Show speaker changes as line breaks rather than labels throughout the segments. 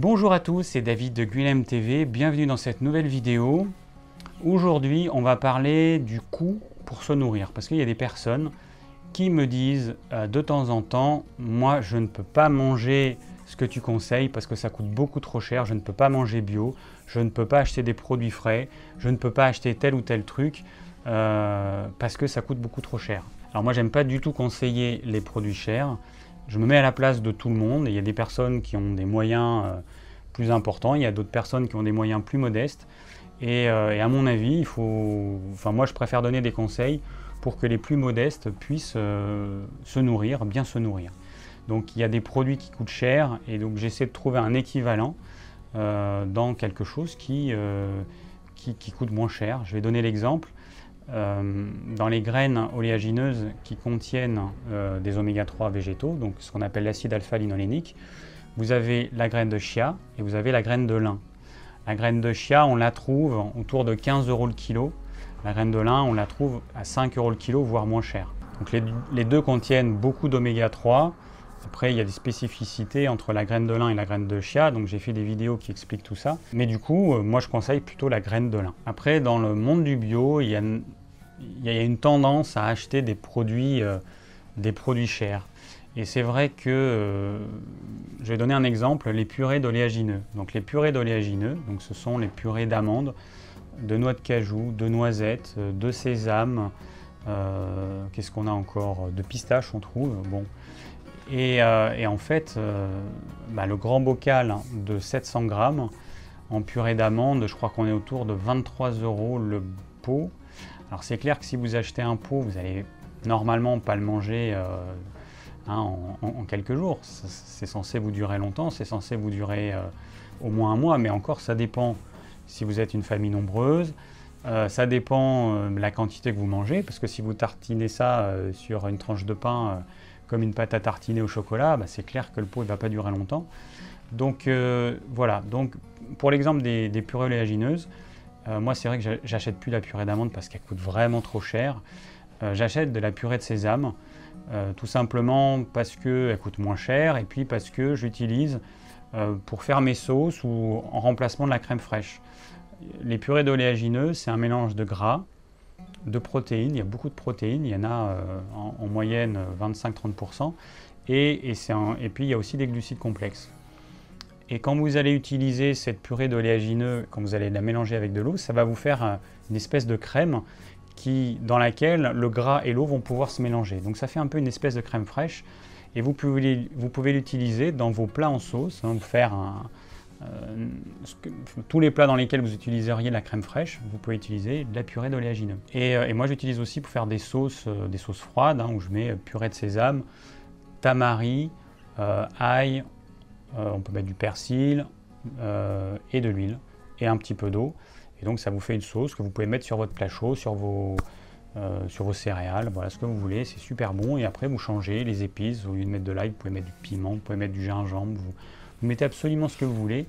Bonjour à tous, c'est David de Guilhem TV, bienvenue dans cette nouvelle vidéo. Aujourd'hui, on va parler du coût pour se nourrir, parce qu'il y a des personnes qui me disent de temps en temps, moi je ne peux pas manger ce que tu conseilles parce que ça coûte beaucoup trop cher, je ne peux pas manger bio, je ne peux pas acheter des produits frais, je ne peux pas acheter tel ou tel truc parce que ça coûte beaucoup trop cher. Alors moi j'aime pas du tout conseiller les produits chers, je me mets à la place de tout le monde, il y a des personnes qui ont des moyens plus importants, il y a d'autres personnes qui ont des moyens plus modestes et à mon avis, moi je préfère donner des conseils pour que les plus modestes puissent se nourrir, bien se nourrir. Donc il y a des produits qui coûtent cher et donc j'essaie de trouver un équivalent dans quelque chose qui coûte moins cher. Je vais donner l'exemple. Dans les graines oléagineuses qui contiennent des oméga 3 végétaux, donc ce qu'on appelle l'acide alpha-linolénique, vous avez la graine de chia et vous avez la graine de lin. La graine de chia, on la trouve autour de 15 € le kilo. La graine de lin, on la trouve à 5 € le kilo, voire moins cher. Donc les deux contiennent beaucoup d'oméga 3. Après, il y a des spécificités entre la graine de lin et la graine de chia, donc j'ai fait des vidéos qui expliquent tout ça. Mais du coup, moi je conseille plutôt la graine de lin. Après, dans le monde du bio, il y a une tendance à acheter des produits chers. Et c'est vrai que, je vais donner un exemple, les purées d'oléagineux. Donc les purées d'oléagineux, donc ce sont les purées d'amandes, de noix de cajou, de noisettes, de sésame, qu'est-ce qu'on a encore? De pistaches on trouve, bon. Et en fait, le grand bocal de 700 grammes en purée d'amande, je crois qu'on est autour de 23 € le pot. Alors c'est clair que si vous achetez un pot, vous allez normalement pas le manger en quelques jours. C'est censé vous durer longtemps, c'est censé vous durer au moins un mois, mais encore ça dépend si vous êtes une famille nombreuse. Ça dépend de la quantité que vous mangez, parce que si vous tartinez ça sur une tranche de pain comme une pâte à tartiner au chocolat, c'est clair que le pot ne va pas durer longtemps. Donc voilà, donc, pour l'exemple des purées oléagineuses, moi c'est vrai que j'achète plus la purée d'amande parce qu'elle coûte vraiment trop cher. J'achète de la purée de sésame, tout simplement parce qu'elle coûte moins cher et puis parce que j'utilise pour faire mes sauces ou en remplacement de la crème fraîche. Les purées d'oléagineux, c'est un mélange de gras, de protéines, il y a beaucoup de protéines, il y en a en moyenne 25-30%, et puis il y a aussi des glucides complexes. Et quand vous allez utiliser cette purée d'oléagineux, quand vous allez la mélanger avec de l'eau, ça va vous faire une espèce de crème dans laquelle le gras et l'eau vont pouvoir se mélanger. Donc ça fait un peu une espèce de crème fraîche, et vous pouvez l'utiliser dans vos plats en sauce, faire tous les plats dans lesquels vous utiliseriez la crème fraîche, vous pouvez utiliser de la purée d'oléagineux. Et moi j'utilise aussi pour faire des sauces froides, où je mets purée de sésame, tamari, ail, on peut mettre du persil et de l'huile et un petit peu d'eau. Et donc ça vous fait une sauce que vous pouvez mettre sur votre plat chaud, sur vos céréales, voilà ce que vous voulez, c'est super bon. Et après vous changez les épices, au lieu de mettre de l'ail, vous pouvez mettre du piment, vous pouvez mettre du gingembre, vous mettez absolument ce que vous voulez.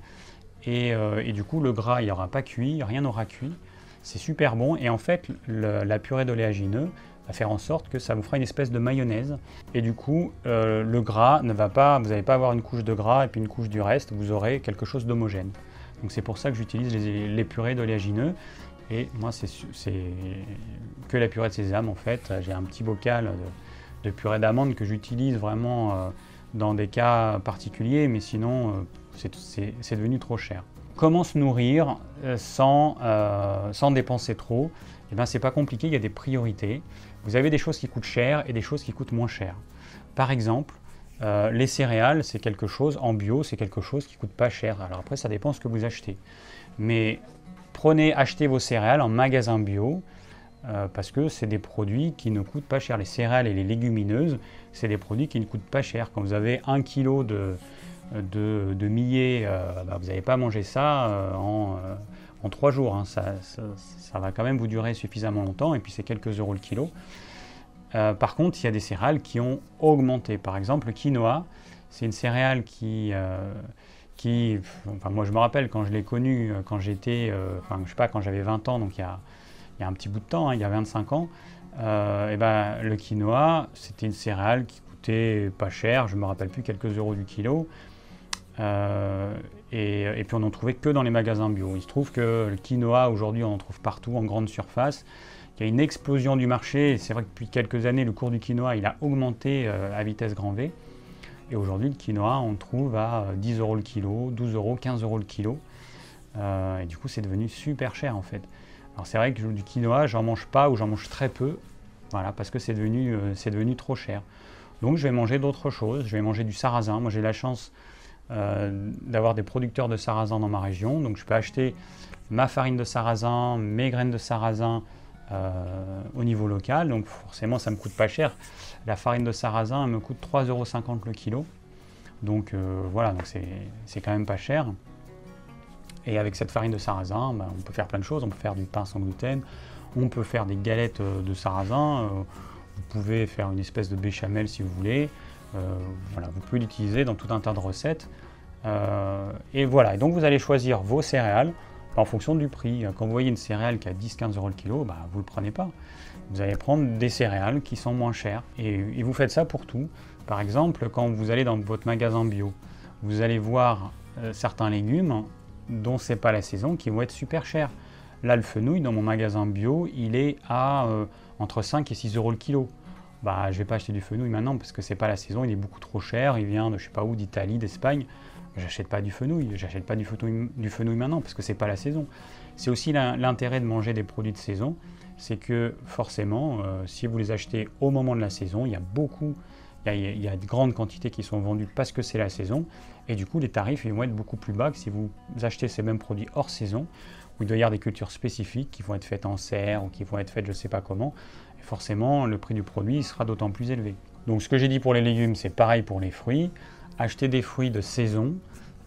Et du coup le gras il n'y aura pas cuit, rien n'aura cuit, c'est super bon. Et en fait la purée d'oléagineux va faire en sorte que ça vous fera une espèce de mayonnaise. Et du coup le gras ne va pas, vous n'allez pas avoir une couche de gras et puis une couche du reste, vous aurez quelque chose d'homogène. Donc c'est pour ça que j'utilise les purées d'oléagineux. Et moi c'est que la purée de sésame en fait. J'ai un petit bocal de purée d'amande que j'utilise vraiment dans des cas particuliers, mais sinon c'est devenu trop cher. Comment se nourrir sans dépenser trop? Eh bien c'est pas compliqué, il y a des priorités. Vous avez des choses qui coûtent cher et des choses qui coûtent moins cher. Par exemple, les céréales, c'est quelque chose, en bio, c'est quelque chose qui coûte pas cher. Alors après, ça dépend ce que vous achetez. Mais achetez vos céréales en magasin bio, parce que c'est des produits qui ne coûtent pas cher. Les céréales et les légumineuses, c'est des produits qui ne coûtent pas cher. Quand vous avez 1 kg de millet, vous n'allez pas manger ça en 3 jours. Ça va quand même vous durer suffisamment longtemps, et puis c'est quelques euros le kilo. Par contre, il y a des céréales qui ont augmenté. Par exemple, le quinoa, c'est une céréale moi je me rappelle quand je l'ai connue, quand j'étais, quand j'avais 20 ans, donc il y a un petit bout de temps, il y a 25 ans, le quinoa, c'était une céréale qui coûtait pas cher, je ne me rappelle plus, quelques euros du kilo. Et puis on n'en trouvait que dans les magasins bio. Il se trouve que le quinoa, aujourd'hui, on en trouve partout en grande surface. Il y a une explosion du marché. C'est vrai que depuis quelques années, le cours du quinoa il a augmenté à vitesse grand V. Et aujourd'hui, le quinoa, on le trouve à 10 € le kilo, 12 €, 15 € le kilo. Et du coup, c'est devenu super cher en fait. Alors c'est vrai que du quinoa, j'en mange pas ou j'en mange très peu. Voilà, parce que c'est devenu trop cher. Donc je vais manger d'autres choses. Je vais manger du sarrasin. Moi, j'ai la chance d'avoir des producteurs de sarrasin dans ma région. Donc je peux acheter ma farine de sarrasin, mes graines de sarrasin au niveau local. Donc forcément, ça ne me coûte pas cher. La farine de sarrasin, elle me coûte 3,50 € le kilo. Donc voilà, donc c'est quand même pas cher. Et avec cette farine de sarrasin, ben, on peut faire plein de choses. On peut faire du pain sans gluten, on peut faire des galettes de sarrasin, vous pouvez faire une espèce de béchamel si vous voulez. Voilà, vous pouvez l'utiliser dans tout un tas de recettes. Et voilà, et donc vous allez choisir vos céréales en fonction du prix. Quand vous voyez une céréale qui a 10-15 € le kilo, bah, vous ne le prenez pas. Vous allez prendre des céréales qui sont moins chères. Et vous faites ça pour tout. Par exemple, quand vous allez dans votre magasin bio, vous allez voir certains légumes dont ce n'est pas la saison qui vont être super chers. Là, le fenouil, dans mon magasin bio, il est à entre 5 et 6 € le kilo. Bah, je ne vais pas acheter du fenouil maintenant parce que ce n'est pas la saison, il est beaucoup trop cher. Il vient de je ne sais pas où, d'Italie, d'Espagne. J'achète pas du fenouil, j'achète pas du fenouil maintenant parce que c'est pas la saison. C'est aussi l'intérêt de manger des produits de saison, c'est que forcément, si vous les achetez au moment de la saison, il y a de grandes quantités qui sont vendues parce que c'est la saison, et du coup les tarifs ils vont être beaucoup plus bas que si vous achetez ces mêmes produits hors saison, où il doit y avoir des cultures spécifiques qui vont être faites en serre ou qui vont être faites je sais pas comment, et forcément le prix du produit sera d'autant plus élevé. Donc ce que j'ai dit pour les légumes, c'est pareil pour les fruits. Achetez des fruits de saison,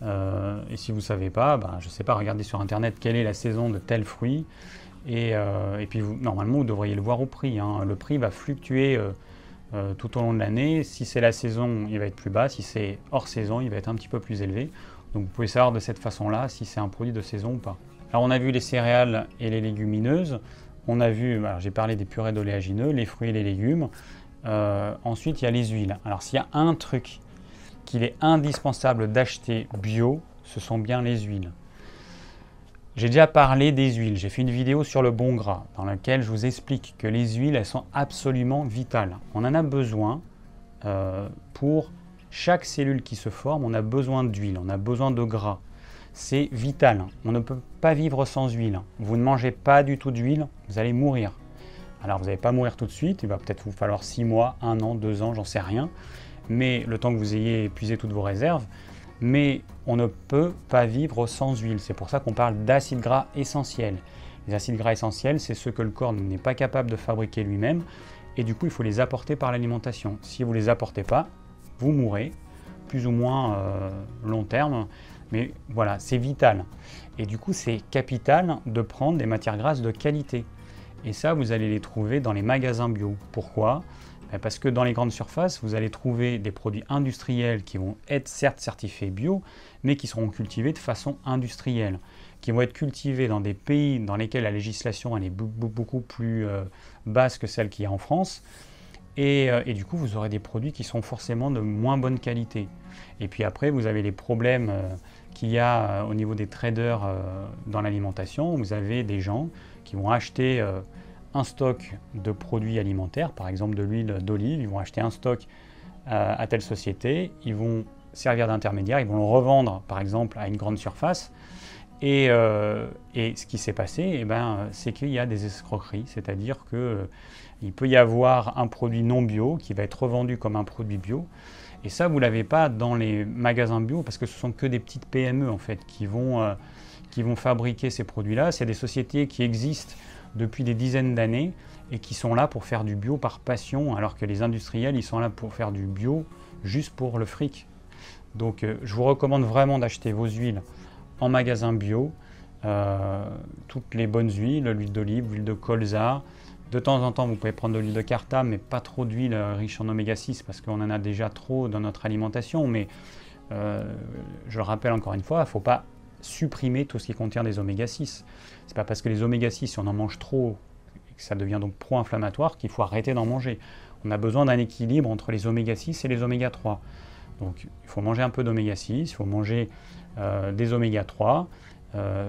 et si vous ne savez pas, ben, je ne sais pas, regardez sur internet quelle est la saison de tel fruit, et puis normalement vous devriez le voir au prix, hein. Le prix va fluctuer tout au long de l'année. Si c'est la saison, il va être plus bas, si c'est hors saison, il va être un petit peu plus élevé. Donc vous pouvez savoir de cette façon-là si c'est un produit de saison ou pas. Alors on a vu les céréales et les légumineuses, on a vu, j'ai parlé des purées d'oléagineux, les fruits et les légumes. Ensuite il y a les huiles. Alors s'il y a un truc qu'il est indispensable d'acheter bio, ce sont bien les huiles. J'ai déjà parlé des huiles, j'ai fait une vidéo sur le bon gras dans laquelle je vous explique que les huiles, elles sont absolument vitales. On en a besoin pour chaque cellule qui se forme, on a besoin d'huile, on a besoin de gras. C'est vital, on ne peut pas vivre sans huile. Vous ne mangez pas du tout d'huile, vous allez mourir. Alors vous n'allez pas mourir tout de suite, il va peut-être vous falloir 6 mois, 1 an, 2 ans, j'en sais rien. Mais le temps que vous ayez épuisé toutes vos réserves, mais on ne peut pas vivre sans huile. C'est pour ça qu'on parle d'acides gras essentiels. Les acides gras essentiels, c'est ceux que le corps n'est pas capable de fabriquer lui-même, et du coup, il faut les apporter par l'alimentation. Si vous ne les apportez pas, vous mourrez, plus ou moins long terme, mais voilà, c'est vital. Et du coup, c'est capital de prendre des matières grasses de qualité. Et ça, vous allez les trouver dans les magasins bio. Pourquoi ? Parce que dans les grandes surfaces, vous allez trouver des produits industriels qui vont être certes certifiés bio, mais qui seront cultivés de façon industrielle, qui vont être cultivés dans des pays dans lesquels la législation elle est beaucoup plus basse que celle qu'il y a en France. Et du coup, vous aurez des produits qui sont forcément de moins bonne qualité. Et puis après, vous avez les problèmes qu'il y a au niveau des traders dans l'alimentation. Vous avez des gens qui vont acheter un stock de produits alimentaires, par exemple de l'huile d'olive, ils vont acheter un stock à telle société, ils vont servir d'intermédiaire, ils vont le revendre par exemple à une grande surface, et ce qui s'est passé, c'est qu'il y a des escroqueries, c'est-à-dire qu'il peut y avoir un produit non bio qui va être revendu comme un produit bio, et ça vous ne l'avez pas dans les magasins bio, parce que ce sont que des petites PME en fait qui vont fabriquer ces produits-là. C'est des sociétés qui existent depuis des dizaines d'années et qui sont là pour faire du bio par passion, alors que les industriels, ils sont là pour faire du bio juste pour le fric. Donc je vous recommande vraiment d'acheter vos huiles en magasin bio, toutes les bonnes huiles, l'huile d'olive, l'huile de colza. De temps en temps, vous pouvez prendre de l'huile de cartame, mais pas trop d'huile riche en oméga 6 parce qu'on en a déjà trop dans notre alimentation. Mais je le rappelle encore une fois, il ne faut pas supprimer tout ce qui contient des oméga 6. C'est pas parce que les oméga 6, si on en mange trop, et que ça devient donc pro-inflammatoire, qu'il faut arrêter d'en manger. On a besoin d'un équilibre entre les oméga 6 et les oméga 3. Donc il faut manger un peu d'oméga 6, il faut manger des oméga 3,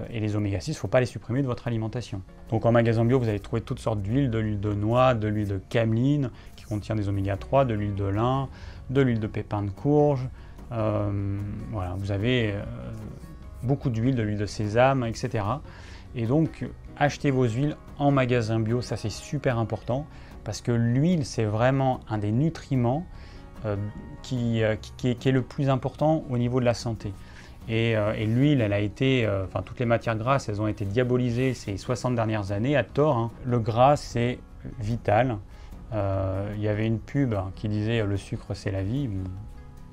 et les oméga 6, il ne faut pas les supprimer de votre alimentation. Donc en magasin bio, vous allez trouver toutes sortes d'huiles, de l'huile de noix, de l'huile de cameline, qui contient des oméga 3, de l'huile de lin, de l'huile de pépin de courge. Voilà, vous avez beaucoup d'huile, de l'huile de sésame, etc. Et donc, achetez vos huiles en magasin bio, ça c'est super important, parce que l'huile, c'est vraiment un des nutriments qui est le plus important au niveau de la santé. Et l'huile, elle a été, enfin toutes les matières grasses, elles ont été diabolisées ces 60 dernières années, à tort, hein. Le gras, c'est vital. Il y avait une pub qui disait « le sucre, c'est la vie ».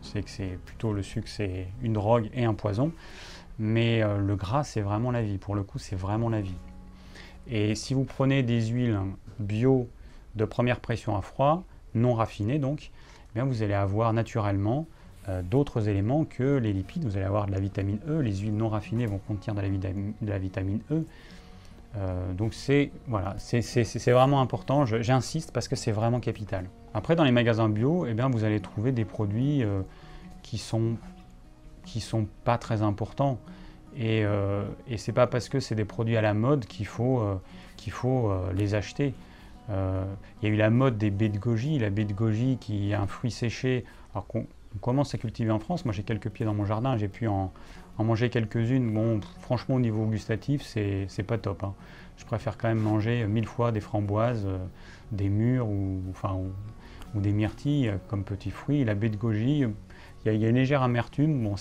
C'est que c'est plutôt le sucre, c'est une drogue et un poison. Mais le gras, c'est vraiment la vie. Pour le coup, c'est vraiment la vie. Et si vous prenez des huiles bio de première pression à froid, non raffinées donc, eh bien vous allez avoir naturellement d'autres éléments que les lipides. Vous allez avoir de la vitamine E. Les huiles non raffinées vont contenir de la vitamine E. Donc voilà, c'est vraiment important. J'insiste parce que c'est vraiment capital. Après, dans les magasins bio, eh bien, vous allez trouver des produits qui sont pas très importants. Et c'est pas parce que c'est des produits à la mode qu'il faut les acheter. Il y a eu la mode des baies de goji. La baie de goji qui est un fruit séché, alors qu'on commence à cultiver en France. Moi j'ai quelques pieds dans mon jardin, j'ai pu en manger quelques-unes. Bon, franchement au niveau gustatif c'est pas top, hein. Je préfère quand même manger 1000 fois des framboises, des mûres ou des myrtilles comme petits fruits. La baie de goji, il y a une légère amertume. Bon,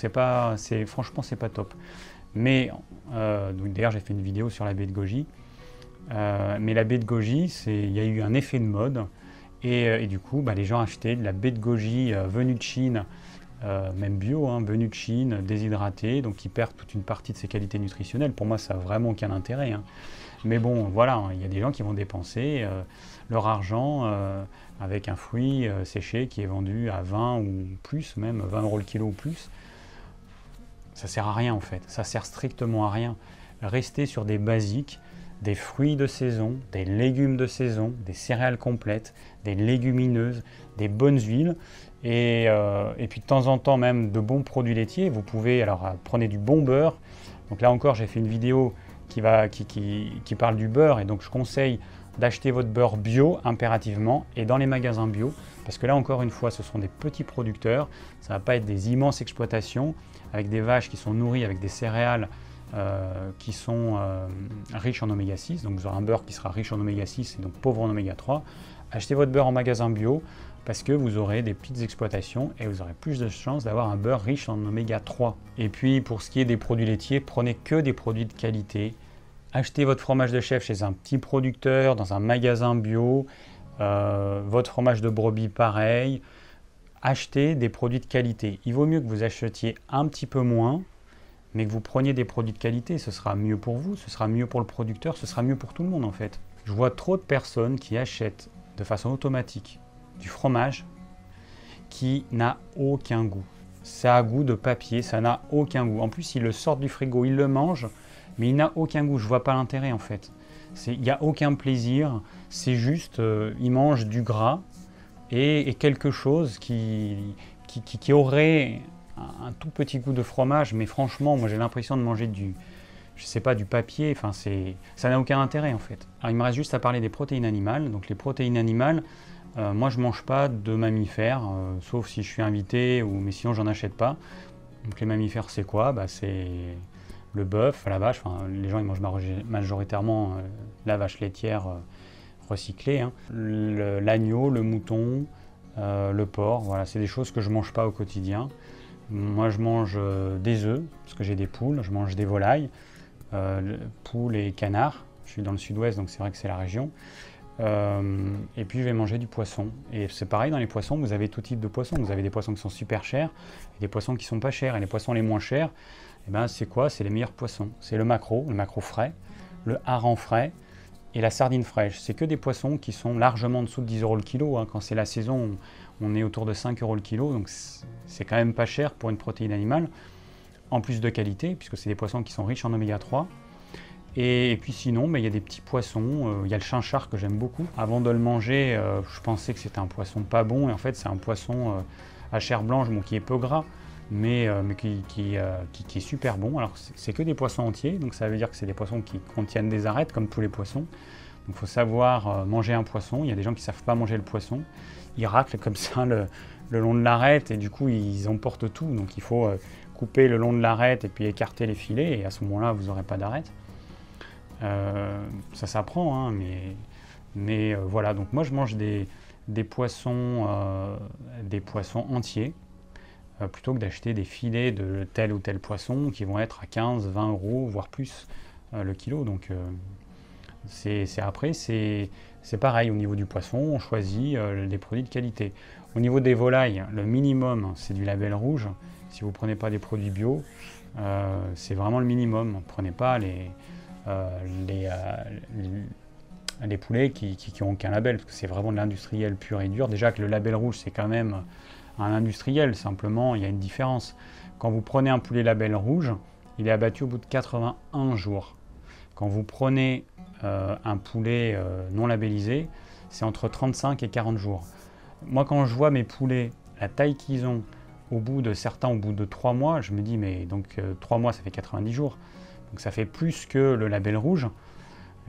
franchement c'est pas top. Mais d'ailleurs j'ai fait une vidéo sur la baie de goji. Mais la baie de goji, il y a eu un effet de mode. Et du coup, les gens achetaient de la baie de goji venue de Chine, même bio, hein, venue de Chine, déshydratée, donc qui perd toute une partie de ses qualités nutritionnelles. Pour moi, ça n'a vraiment aucun intérêt, hein. Mais bon, voilà, hein, il y a des gens qui vont dépenser leur argent avec un fruit séché qui est vendu à 20 ou plus, même 20 € le kilo ou plus. Ça sert à rien en fait, ça sert strictement à rien. Restez sur des basiques, des fruits de saison, des légumes de saison, des céréales complètes, des légumineuses, des bonnes huiles et puis de temps en temps même de bons produits laitiers. Vous pouvez, alors prenez du bon beurre. Donc là encore j'ai fait une vidéo qui parle du beurre et donc je conseille d'acheter votre beurre bio impérativement et dans les magasins bio parce que là encore une fois ce sont des petits producteurs, ça ne va pas être des immenses exploitations avec des vaches qui sont nourries avec des céréales qui sont riches en oméga 6, donc vous aurez un beurre qui sera riche en oméga 6 et donc pauvre en oméga 3. Achetez votre beurre en magasin bio parce que vous aurez des petites exploitations et vous aurez plus de chances d'avoir un beurre riche en oméga 3. Et puis pour ce qui est des produits laitiers, prenez que des produits de qualité. Achetez votre fromage de chèvre chez un petit producteur, dans un magasin bio, votre fromage de brebis pareil. Achetez des produits de qualité. Il vaut mieux que vous achetiez un petit peu moins, mais que vous preniez des produits de qualité. Ce sera mieux pour vous, ce sera mieux pour le producteur, ce sera mieux pour tout le monde en fait. Je vois trop de personnes qui achètent de façon automatique du fromage qui n'a aucun goût. Ça a goût de papier, ça n'a aucun goût. En plus, ils le sortent du frigo, ils le mangent, mais il n'a aucun goût. Je vois pas l'intérêt en fait. Il n'y a aucun plaisir, c'est juste, ils mangent du gras et quelque chose qui aurait un tout petit goût de fromage, mais franchement, moi j'ai l'impression de manger du papier, enfin ça n'a aucun intérêt en fait. Alors il me reste juste à parler des protéines animales. Donc les protéines animales, moi je mange pas de mammifères, sauf si je suis invité, mais sinon j'en achète pas. Donc les mammifères c'est quoi? C'est le bœuf, la vache, les gens ils mangent majoritairement la vache laitière recyclée, hein. L'agneau, le mouton, le porc, voilà, c'est des choses que je mange pas au quotidien. Moi je mange des œufs, parce que j'ai des poules, je mange des volailles, poules et canards. Je suis dans le sud-ouest, donc c'est vrai que c'est la région. Et puis je vais manger du poisson. Et c'est pareil, dans les poissons, vous avez tout type de poissons. Vous avez des poissons qui sont super chers, et des poissons qui sont pas chers. Et les poissons les moins chers, c'est quoi? C'est les meilleurs poissons. C'est le maquereau frais, le hareng frais et la sardine fraîche. C'est que des poissons qui sont largement en dessous de 10 € le kilo, hein. Quand c'est la saison, on est autour de 5 € le kilo, donc c'est quand même pas cher pour une protéine animale, en plus de qualité, puisque c'est des poissons qui sont riches en oméga 3. Et puis sinon, il y a des petits poissons, il y a le chinchard que j'aime beaucoup. Avant de le manger, je pensais que c'était un poisson pas bon, et en fait c'est un poisson à chair blanche, bon, qui est peu gras, mais qui est super bon. Alors c'est que des poissons entiers, donc ça veut dire que c'est des poissons qui contiennent des arêtes, comme tous les poissons. Donc il faut savoir manger un poisson. Il y a des gens qui ne savent pas manger le poisson. Ils raclent comme ça le long de l'arête et du coup ils emportent tout. Donc il faut couper le long de l'arête et puis écarter les filets et à ce moment-là vous n'aurez pas d'arête. Ça s'apprend, hein, mais voilà. Donc moi je mange des poissons entiers plutôt que d'acheter des filets de tel ou tel poisson qui vont être à 15, 20 euros, voire plus le kilo. Donc après, c'est pareil au niveau du poisson, on choisit des produits de qualité. Au niveau des volailles, le minimum, c'est du label rouge. Si vous ne prenez pas des produits bio, c'est vraiment le minimum. Ne prenez pas les poulets qui n'ont aucun label, parce que c'est vraiment de l'industriel pur et dur. Déjà que le label rouge, c'est quand même un industriel, simplement, il y a une différence. Quand vous prenez un poulet label rouge, il est abattu au bout de 81 jours. Quand vous prenez un poulet non labellisé, c'est entre 35 et 40 jours. Moi, quand je vois mes poulets, la taille qu'ils ont, au bout de 3 mois, je me dis, mais donc 3 mois, ça fait 90 jours. Donc ça fait plus que le label rouge.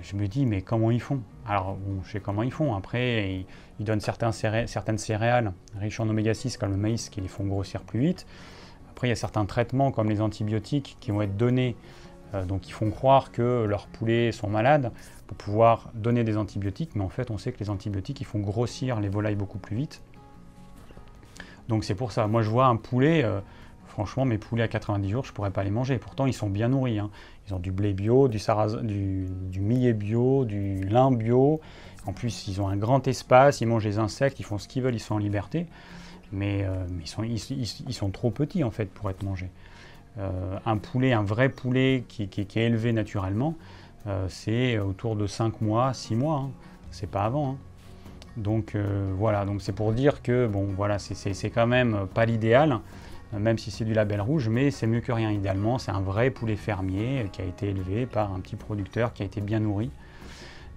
Je me dis, mais comment ils font? Alors, bon, je sais comment ils font. Après, ils donnent certaines céréales riches en oméga 6, comme le maïs, qui les font grossir plus vite. Après, il y a certains traitements, comme les antibiotiques, qui vont être donnés. Donc, ils font croire que leurs poulets sont malades pour pouvoir donner des antibiotiques. Mais en fait, on sait que les antibiotiques, ils font grossir les volailles beaucoup plus vite. Donc, c'est pour ça. Moi, je vois un poulet... franchement, mes poulets à 90 jours, je ne pourrais pas les manger. Pourtant, ils sont bien nourris, hein. Ils ont du blé bio, du millet bio, du lin bio. En plus, ils ont un grand espace, ils mangent les insectes, ils font ce qu'ils veulent, ils sont en liberté. Mais ils sont trop petits, en fait, pour être mangés. Un vrai poulet qui est élevé naturellement, c'est autour de 5 mois, 6 mois. Hein. C'est pas avant. Hein. Donc, voilà. Donc, c'est pour dire que, bon, voilà, c'est quand même pas l'idéal. Même si c'est du label rouge, mais c'est mieux que rien. Idéalement, c'est un vrai poulet fermier qui a été élevé par un petit producteur qui a été bien nourri.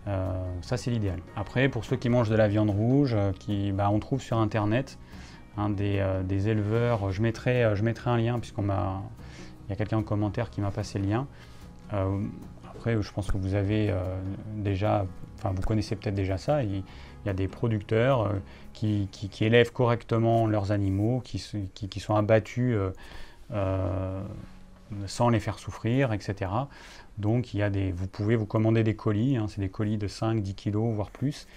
Ça, c'est l'idéal. Après, pour ceux qui mangent de la viande rouge, on trouve sur Internet des éleveurs. Je mettrai un lien, il y a quelqu'un en commentaire qui m'a passé le lien. Après, je pense que vous avez vous connaissez peut-être déjà ça. Il y a des producteurs qui élèvent correctement leurs animaux, qui sont abattus sans les faire souffrir, etc. Donc vous pouvez vous commander des colis, hein, c'est des colis de 5-10 kg, voire plus,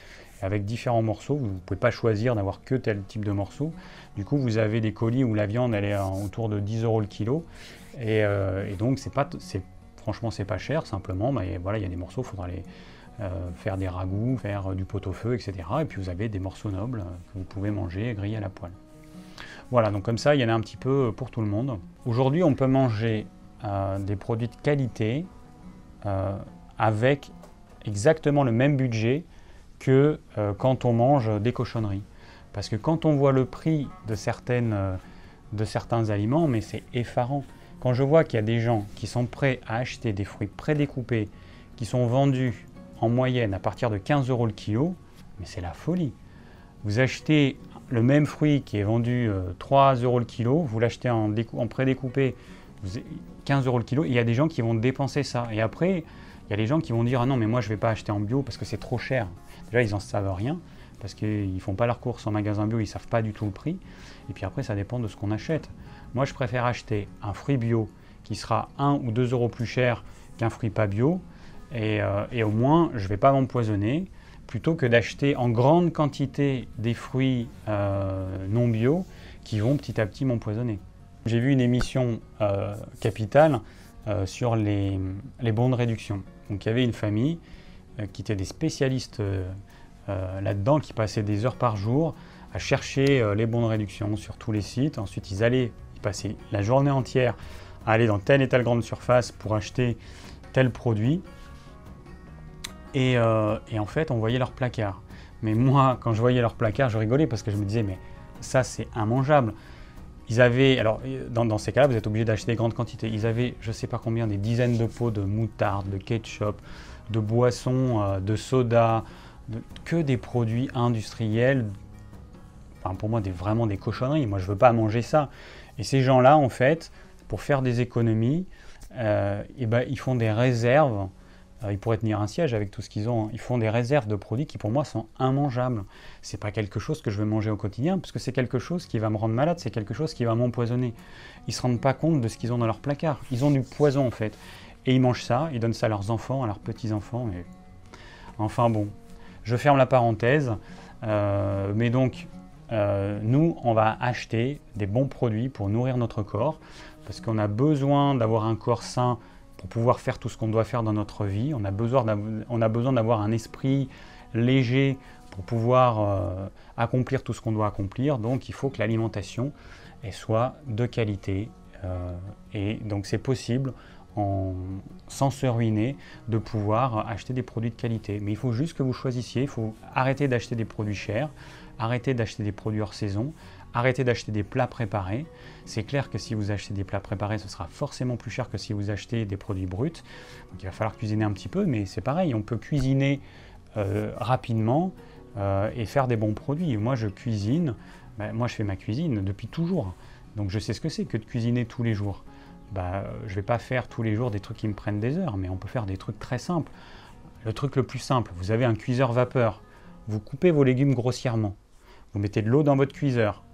avec différents morceaux. Vous ne pouvez pas choisir d'avoir que tel type de morceau. Du coup, vous avez des colis où la viande elle est autour de 10 euros le kilo. Et donc, franchement, c'est pas cher, simplement. Voilà, il y a des morceaux, il faudra les... faire des ragoûts, faire du pot-au-feu, etc. Et puis vous avez des morceaux nobles que vous pouvez manger grillés à la poêle. Voilà, donc comme ça, il y en a un petit peu pour tout le monde. Aujourd'hui, on peut manger des produits de qualité avec exactement le même budget que quand on mange des cochonneries. Parce que quand on voit le prix de certains aliments, mais c'est effarant. Quand je vois qu'il y a des gens qui sont prêts à acheter des fruits prédécoupés qui sont vendus en moyenne à partir de 15 euros le kilo, mais c'est la folie. Vous achetez le même fruit qui est vendu 3 euros le kilo, vous l'achetez en prédécoupé 15 euros le kilo, et il y a des gens qui vont dépenser ça. Et après, il y a des gens qui vont dire « Ah non, mais moi je ne vais pas acheter en bio parce que c'est trop cher. » Déjà, ils n'en savent rien, parce qu'ils ne font pas leurs courses en magasin bio, ils ne savent pas du tout le prix. Et puis après, ça dépend de ce qu'on achète. Moi, je préfère acheter un fruit bio qui sera 1 ou 2 euros plus cher qu'un fruit pas bio, et au moins, je ne vais pas m'empoisonner, plutôt que d'acheter en grande quantité des fruits non bio qui vont petit à petit m'empoisonner. J'ai vu une émission Capital sur les bons de réduction. Donc il y avait une famille qui était des spécialistes là-dedans, qui passaient des heures par jour à chercher les bons de réduction sur tous les sites. Ensuite, ils passaient la journée entière à aller dans telle et telle grande surface pour acheter tel produit. Et en fait, on voyait leur placard. Mais moi, quand je voyais leur placard, je rigolais parce que je me disais, mais ça, c'est immangeable. Ils avaient, alors dans ces cas-là, vous êtes obligé d'acheter des grandes quantités. Ils avaient, je ne sais pas combien, des dizaines de pots de moutarde, de ketchup, de boissons, de soda, que des produits industriels, enfin pour moi vraiment des cochonneries. Moi je veux pas manger ça. Et ces gens-là en fait, pour faire des économies, ils font des réserves. Ils pourraient tenir un siège avec tout ce qu'ils ont. Hein. Ils font des réserves de produits qui pour moi sont immangeables. C'est pas quelque chose que je veux manger au quotidien, parce que c'est quelque chose qui va me rendre malade, c'est quelque chose qui va m'empoisonner. Ils se rendent pas compte de ce qu'ils ont dans leur placard. Ils ont du poison en fait. Et ils mangent ça, ils donnent ça à leurs enfants, à leurs petits-enfants. Et... Enfin bon, je ferme la parenthèse. Mais donc, nous, on va acheter des bons produits pour nourrir notre corps, parce qu'on a besoin d'avoir un corps sain pour pouvoir faire tout ce qu'on doit faire dans notre vie. On a besoin d'avoir un esprit léger pour pouvoir accomplir tout ce qu'on doit accomplir. Donc il faut que l'alimentation soit de qualité. Et donc c'est possible, sans se ruiner, de pouvoir acheter des produits de qualité. Mais il faut juste que vous choisissiez. Il faut arrêter d'acheter des produits chers, arrêter d'acheter des produits hors saison, arrêtez d'acheter des plats préparés. C'est clair que si vous achetez des plats préparés, ce sera forcément plus cher que si vous achetez des produits bruts. Donc il va falloir cuisiner un petit peu, mais c'est pareil, on peut cuisiner rapidement et faire des bons produits. Moi, je cuisine, moi je fais ma cuisine depuis toujours. Donc je sais ce que c'est que de cuisiner tous les jours. Je ne vais pas faire tous les jours des trucs qui me prennent des heures, mais on peut faire des trucs très simples. Le truc le plus simple, vous avez un cuiseur vapeur. Vous coupez vos légumes grossièrement. Vous mettez de l'eau dans votre cuiseur.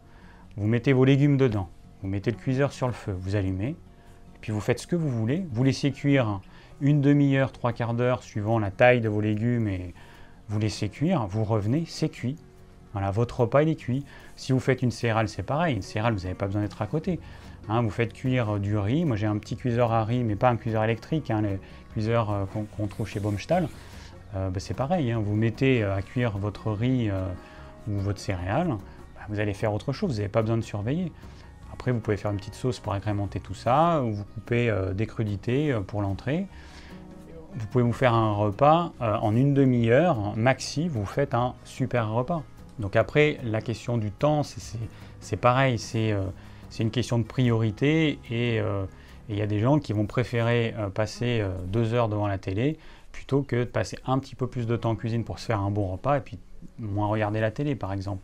Vous mettez vos légumes dedans, vous mettez le cuiseur sur le feu, vous allumez, et puis vous faites ce que vous voulez. Vous laissez cuire une demi-heure, 3/4 d'heure, suivant la taille de vos légumes, et vous laissez cuire, vous revenez, c'est cuit. Voilà, votre repas il est cuit. Si vous faites une céréale, c'est pareil. Une céréale, vous n'avez pas besoin d'être à côté. Hein, vous faites cuire du riz. Moi j'ai un petit cuiseur à riz, mais pas un cuiseur électrique, hein, les cuiseurs qu'on trouve chez Baumstahl. C'est pareil, hein, vous mettez à cuire votre riz ou votre céréale. Vous allez faire autre chose, vous n'avez pas besoin de surveiller. Après, vous pouvez faire une petite sauce pour agrémenter tout ça, ou vous coupez des crudités pour l'entrée. Vous pouvez vous faire un repas en une demi-heure, maxi, vous faites un super repas. Donc après, la question du temps, c'est pareil, c'est une question de priorité, et il y a des gens qui vont préférer passer 2 heures devant la télé plutôt que de passer un petit peu plus de temps en cuisine pour se faire un bon repas et puis moins regarder la télé, par exemple.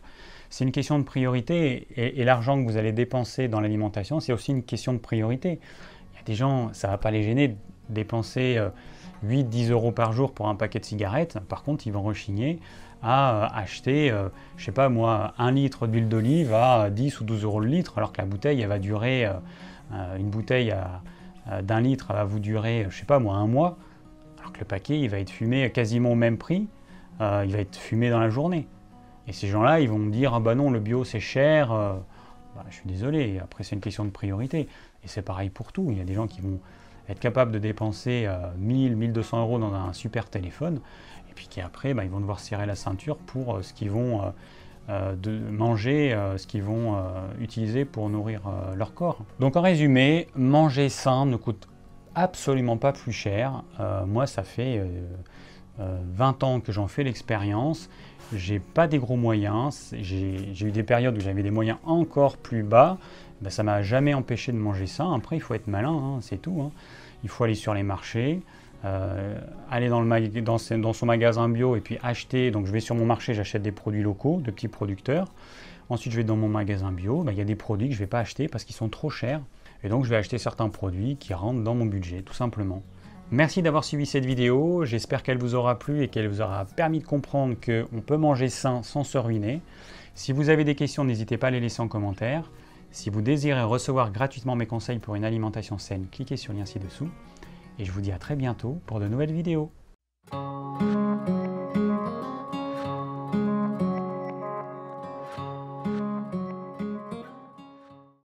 C'est une question de priorité, et l'argent que vous allez dépenser dans l'alimentation, c'est aussi une question de priorité. Il y a des gens, ça ne va pas les gêner de dépenser 8-10 euros par jour pour un paquet de cigarettes. Par contre, ils vont rechigner à acheter, je ne sais pas moi, 1 litre d'huile d'olive à 10 ou 12 euros le litre, alors que la bouteille, elle va durer, une bouteille d'1 litre, elle va vous durer, je ne sais pas moi, 1 mois, alors que le paquet, il va être fumé quasiment au même prix, il va être fumé dans la journée. Et ces gens-là, ils vont me dire « Ah bah non, le bio c'est cher je suis désolé, après c'est une question de priorité. Et c'est pareil pour tout. Il y a des gens qui vont être capables de dépenser 1000, 1200 euros dans un super téléphone, et puis qui après, ils vont devoir serrer la ceinture pour ce qu'ils vont manger, ce qu'ils vont utiliser pour nourrir leur corps. Donc en résumé, manger sain ne coûte absolument pas plus cher. Moi, ça fait 20 ans que j'en fais l'expérience. J'ai pas des gros moyens, j'ai eu des périodes où j'avais des moyens encore plus bas, ça m'a jamais empêché de manger sain. Après, il faut être malin, hein, c'est tout. Hein. Il faut aller sur les marchés, aller dans son magasin bio et puis acheter. Donc je vais sur mon marché, j'achète des produits locaux, de petits producteurs. Ensuite, je vais dans mon magasin bio, il y a des produits que je ne vais pas acheter parce qu'ils sont trop chers. Et donc, je vais acheter certains produits qui rentrent dans mon budget, tout simplement. Merci d'avoir suivi cette vidéo, j'espère qu'elle vous aura plu et qu'elle vous aura permis de comprendre qu'on peut manger sain sans se ruiner. Si vous avez des questions, n'hésitez pas à les laisser en commentaire. Si vous désirez recevoir gratuitement mes conseils pour une alimentation saine, cliquez sur le lien ci-dessous. Et je vous dis à très bientôt pour de nouvelles vidéos.